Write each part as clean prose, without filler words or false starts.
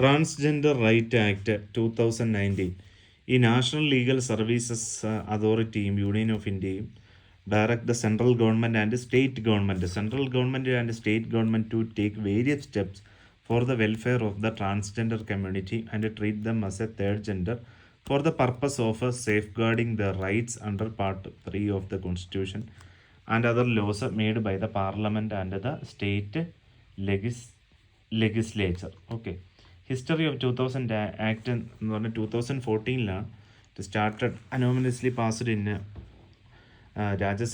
Transgender Right Act 2019. ഈ national legal services അതോറിറ്റിയും union of ഇന്ത്യയും direct the central government and state government to take various steps for the welfare of the transgender community and treat them as a third gender for the purpose of safeguarding their rights under Part 3 of the Constitution and other laws made by the Parliament and the state legislature. Okay. History of 2000 Act എന്ന് പറഞ്ഞാൽ 2014 it started anonymously passed in Rajya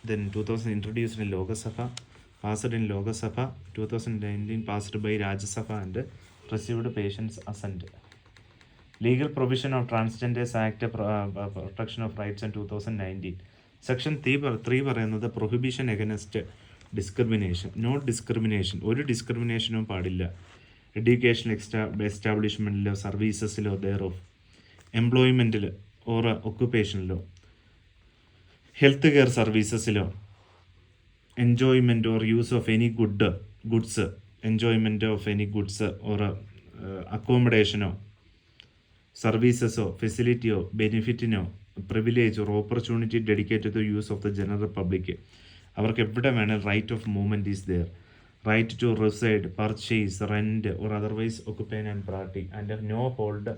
then 2000 introduced in Lok Sabha, passed in Lok Sabha, 2019 passed by Rajya Sabha and received patient's assent. Legal provision of Transgenders Act Protection of Rights in 2019. Section 3 പറയുന്നത് prohibition against discrimination. No discrimination, ഒരു ഡിസ്ക്രിമിനേഷനും പാടില്ല. Education എസ്റ്റാബ്ലിഷ്മെൻറ്റിലോ സർവീസസിലോ thereof എംപ്ലോയ്മെൻറ്റിൽ or ഒക്കുപ്പേഷനിലോ health care സർവീസസിലോ enjoyment or use of any goods enjoyment of any goods or അക്കോമഡേഷനോ സർവീസസോ ഫെസിലിറ്റിയോ ബെനിഫിറ്റിനോ privilege or opportunity dedicated to use of the general public. അവർക്ക് എവിടെ വേണേൽ right of movement is there. Right to reside, purchase, rent or otherwise occupying and party and no hold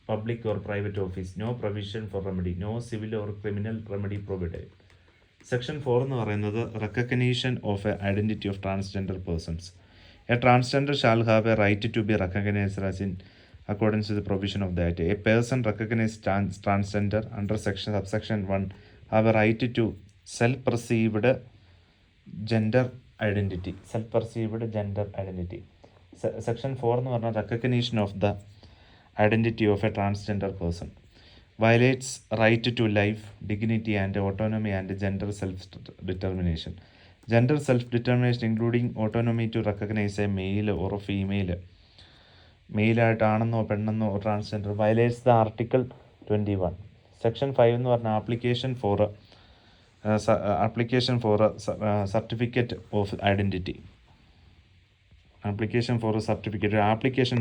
public or private office. No provision for remedy. No civil or criminal remedy provided. Section 4 എന്ന് പറയുന്നത് recognition of a identity of transgender persons. A transgender shall have a right to be recognised as in accordance with the provision of that. A person recognized transgender under subsection 1 have a right to self-perceived gender identity. Section 4 എന്ന് പറഞ്ഞാൽ recognition of the identity of a transgender person violates right to life, dignity and autonomy and gender self-determination. Gender self-determination including autonomy to recognize a male or a female, മെയിലായിട്ടാണെന്നോ പെണ്ണെന്നോ transgender violates the article 21. Section 5 എന്ന് പറഞ്ഞാൽ application for certificate of identity. Application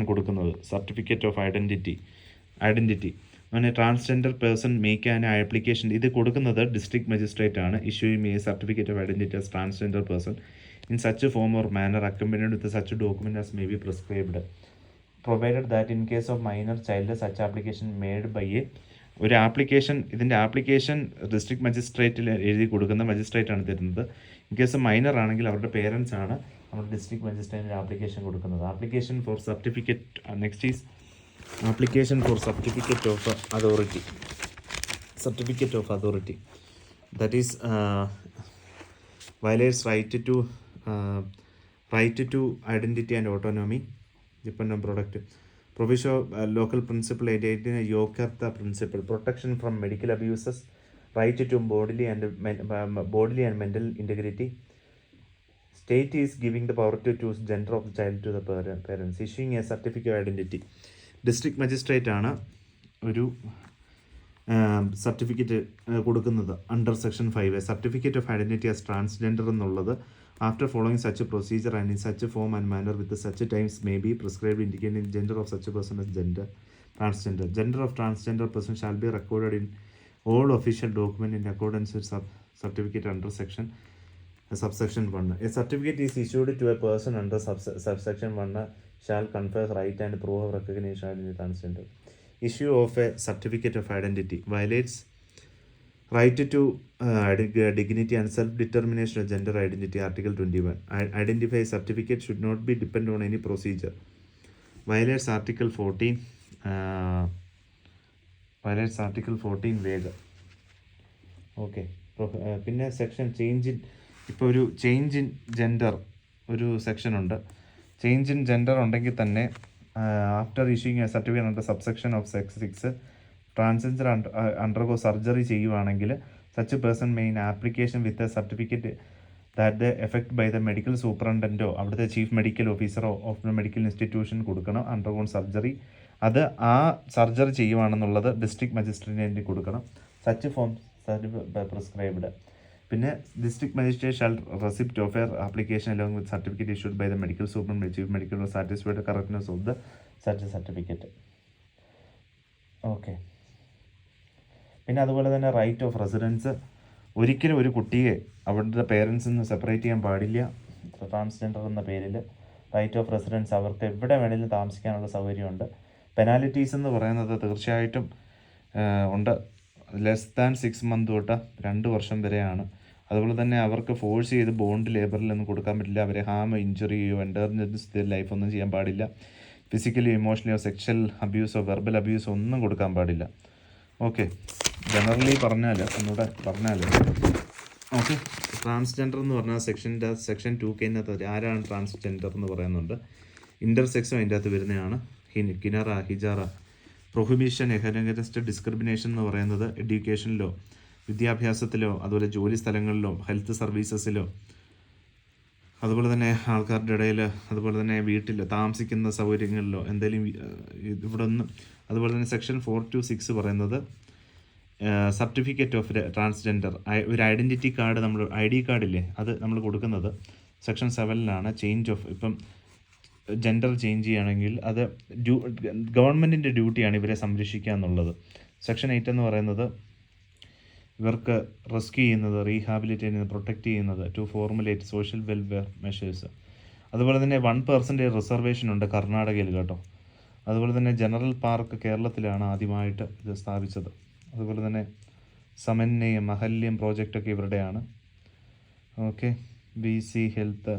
കൊടുക്കുന്നത് certificate of identity അങ്ങനെ transgender person make an application. ഇത് കൊടുക്കുന്നത് district magistrate ആണ്. Issuing a certificate of identity as transgender person in such form or manner accompanied with such document as may be prescribed provided that in case of minor child such application made by ഒരു application, ഇതിൻ്റെ application district മജിസ്ട്രേറ്റിൽ എഴുതി കൊടുക്കുന്ന മജിസ്ട്രേറ്റാണ് തരുന്നത്. In case minor ആണെങ്കിൽ അവരുടെ parents ആണ് നമ്മൾ district മജിസ്ട്രേറ്റിന് ആപ്ലിക്കേഷൻ കൊടുക്കുന്നത്. Application for certificate. Next is application for certificate of authority. That is violates right to identity and autonomy, dependent product. Provision of local principle identity Yokarta principle. Protection from medical abuses. Right to bodily and mental integrity. State is giving the power to choose gender of the child to the parents. Issuing a certificate of identity. District magistrate ആണ് ഒരു certificate കൊടുക്കുന്നത് under section 5. Certificate of identity as transgender എന്നുള്ളത് after following such a procedure and in such a form and manner with such times may be prescribed indicating gender of such a person as transgender. Gender of transgender person shall be recorded in all official document in accordance with certificate under subsection 1. A certificate is issued to a person under subsection 1 shall confer right and proof of recognition of transgender. Issue of a certificate of identity violates right to dignity and self-determination of gender identity, Article 21. Identify certificate should not be dependent on any procedure. Violates Article 14. വേഗം. Okay. പിന്നെ section ഇപ്പോൾ ഒരു change in gender ഒരു section ഉണ്ട്. Change in gender ഉണ്ടെങ്കിൽ തന്നെ after issuing a certificate under subsection of sex 6 transgender undergo surgery ചെയ്യുവാണെങ്കിൽ such person main application with a certificate that the effect by the medical സൂപ്രണ്ടൻറ്റോ അവിടുത്തെ chief medical ഓഫീസറോ of the medical institution കൊടുക്കണം. Undergone surgery അത് ആ surgery ചെയ്യുവാണെന്നുള്ളത് district മജിസ്ട്രേറ്റിന് കൊടുക്കണം. Such form prescribed. പിന്നെ district magistrate shall receipt of A application along with certificate issued by the medical superintendent chief medical satisfied correctness of the certificate. Okay. പിന്നെ അതുപോലെ തന്നെ റൈറ്റ് ഓഫ് റെസിഡൻസ്. ഒരിക്കലും ഒരു കുട്ടിയെ അവരുടെ പേരൻസിൽ നിന്ന് സെപ്പറേറ്റ് ചെയ്യാൻ പാടില്ല. ട്രാൻസ്ജെൻഡർ എന്ന പേരിൽ റൈറ്റ് ഓഫ് റെസിഡൻസ്, അവർക്ക് എവിടെ വേണമെങ്കിലും താമസിക്കാനുള്ള സൗകര്യമുണ്ട്. പെനാലിറ്റീസ് എന്ന് പറയുന്നത് തീർച്ചയായിട്ടും ഉണ്ട്. ലെസ് ദാൻ 6 months തൊട്ട് 2 വർഷം വരെയാണ്. അതുപോലെ തന്നെ അവർക്ക് ഫോഴ്സ് ചെയ്ത് ബോണ്ട് ലേബറിലൊന്നും കൊടുക്കാൻ പറ്റില്ല. അവരെ ഹാം, ഇഞ്ചുറിയോ, എൻഡേർജൻസ് ലൈഫൊന്നും ചെയ്യാൻ പാടില്ല. ഫിസിക്കലി, ഇമോഷണലിയോ, സെക്ഷൽ അബ്യൂസോ, വെർബൽ അബ്യൂസോ ഒന്നും കൊടുക്കാൻ പാടില്ല. ഓക്കെ. ജനറലി ഒന്നുകൂടെ പറഞ്ഞാൽ ഓക്കെ, ട്രാൻസ്ജെൻഡർ എന്ന് പറഞ്ഞാൽ സെക്ഷൻ 2K ആരാണ് ട്രാൻസ്ജെൻഡർ എന്ന് പറയുന്നുണ്ട്. ഇൻ്റർസെക്സും അതിൻ്റെ അകത്ത് വരുന്നതാണ്. കിനറ, ഹിജാറ. പ്രൊഹിബിഷൻ എഗൈൻസ്റ്റ് ഡിസ്ക്രിമിനേഷൻ എന്ന് പറയുന്നത് എഡ്യൂക്കേഷനിലോ, വിദ്യാഭ്യാസത്തിലോ, അതുപോലെ ജോലി സ്ഥലങ്ങളിലോ, ഹെൽത്ത് സർവീസസിലോ, അതുപോലെ തന്നെ ആൾക്കാരുടെ ഇടയിൽ, അതുപോലെ തന്നെ വീട്ടിൽ താമസിക്കുന്ന സൗകര്യങ്ങളിലോ എന്തെങ്കിലും ഇവിടെ ഒന്ന്. അതുപോലെ തന്നെ സെക്ഷൻ 4 to 6 പറയുന്നത് സർട്ടിഫിക്കറ്റ് ഓഫ് ട്രാൻസ്ജെൻഡർ, ഒരു ഐഡൻറ്റിറ്റി കാർഡ്, നമ്മൾ ID കാർഡില്ലേ, അത് നമ്മൾ കൊടുക്കുന്നത് സെക്ഷൻ 7 ചേഞ്ച് ഓഫ്, ഇപ്പം ജെൻഡർ ചേഞ്ച് ചെയ്യുകയാണെങ്കിൽ അത് ഗവൺമെൻറ്റിൻ്റെ ഡ്യൂട്ടിയാണ് ഇവരെ സംരക്ഷിക്കുക എന്നുള്ളത്. സെക്ഷൻ 8 എന്ന് പറയുന്നത് ഇവർക്ക് റെസ്ക്യൂ ചെയ്യുന്നത്, റീഹാബിലിറ്റേറ്റ് ചെയ്യുന്നത്, പ്രൊട്ടക്റ്റ് ചെയ്യുന്നത്, to formulate social welfare measures. അതുപോലെ തന്നെ 1% റിസർവേഷൻ ഉണ്ട് കർണാടകയിൽ കേട്ടോ. അതുപോലെ തന്നെ ജനറൽ പാർക്ക് കേരളത്തിലാണ് ആദ്യമായിട്ട് ഇത് സ്ഥാപിച്ചത്. അതുപോലെ തന്നെ സമന്വയം, മഹല്യം പ്രോജക്റ്റൊക്കെ ഇവരുടെയാണ്. Okay. BC health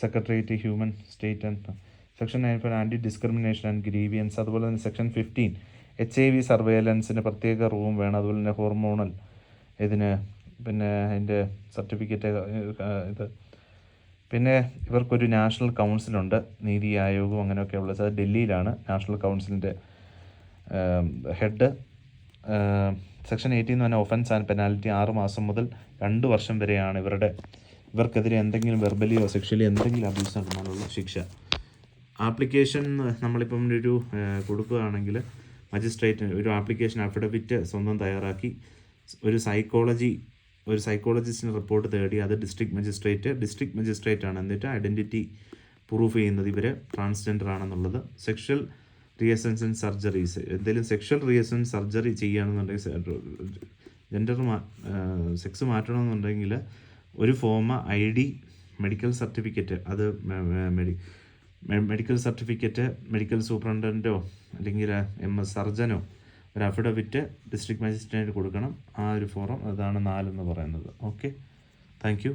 secretariat, human state and section 9 anti discrimination and grievance. അതുപോലെ തന്നെ സെക്ഷൻ 15 HIV സർവേലൻസിന് പ്രത്യേക റൂം വേണം. അതുപോലെ തന്നെ ഹോർമോണൽ ഇതിന് പിന്നെ അതിൻ്റെ സർട്ടിഫിക്കറ്റ് ഇത്. പിന്നെ ഇവർക്കൊരു നാഷണൽ കൗൺസിലുണ്ട്, നീതി ആയോഗവും അങ്ങനെയൊക്കെ ഉള്ളത്. അത് ഡൽഹിയിലാണ് നാഷണൽ കൗൺസിലിൻ്റെ ഹെഡ്. സെക്ഷൻ 18 എന്ന് പറഞ്ഞാൽ ഒഫൻസ് ആൻഡ് പെനാൽറ്റി 6 മാസം മുതൽ 2 വർഷം വരെയാണ് ഇവർക്കെതിരെ എന്തെങ്കിലും വെർബലിയോ സെക്ഷലി എന്തെങ്കിലും അബ്യൂസ് നടന്നാലുള്ള ശിക്ഷ. ആപ്ലിക്കേഷൻ നമ്മളിപ്പം ഒരു കൊടുക്കുകയാണെങ്കിൽ മജിസ്ട്രേറ്റിന് ഒരു ആപ്ലിക്കേഷൻ അഫിഡവിറ്റ് സ്വന്തം തയ്യാറാക്കി ഒരു സൈക്കോളജിസ്റ്റിന് റിപ്പോർട്ട് തേടി അത് ഡിസ്ട്രിക്ട് മജിസ്ട്രേറ്റ് ആണ് എന്നിട്ട് ഐഡൻറ്റിറ്റി പ്രൂഫ് ചെയ്യുന്നത് ഇവർ ട്രാൻസ്ജെൻഡർ ആണെന്നുള്ളത്. സെക്ഷൽ റിയസൻസ് ആൻഡ് സർജറീസ്, എന്തെങ്കിലും സെക്ഷൽ റിയസൻ സർജറി ചെയ്യുകയാണെന്നുണ്ടെങ്കിൽ, സെക്സ് മാറ്റണമെന്നുണ്ടെങ്കിൽ ഒരു ഫോം ID, മെഡിക്കൽ സർട്ടിഫിക്കറ്റ്, അത് മെഡിക്കൽ സർട്ടിഫിക്കറ്റ് മെഡിക്കൽ സൂപ്രണ്ടൻറ്റോ അല്ലെങ്കിൽ സർജനോ ഒരു അഫിഡവിറ്റ് ഡിസ്ട്രിക്ട് മജിസ്ട്രേറ്റിന് കൊടുക്കണം. ആ ഒരു ഫോറം, അതാണ് 4 എന്ന് പറയുന്നത്. Okay, thank you.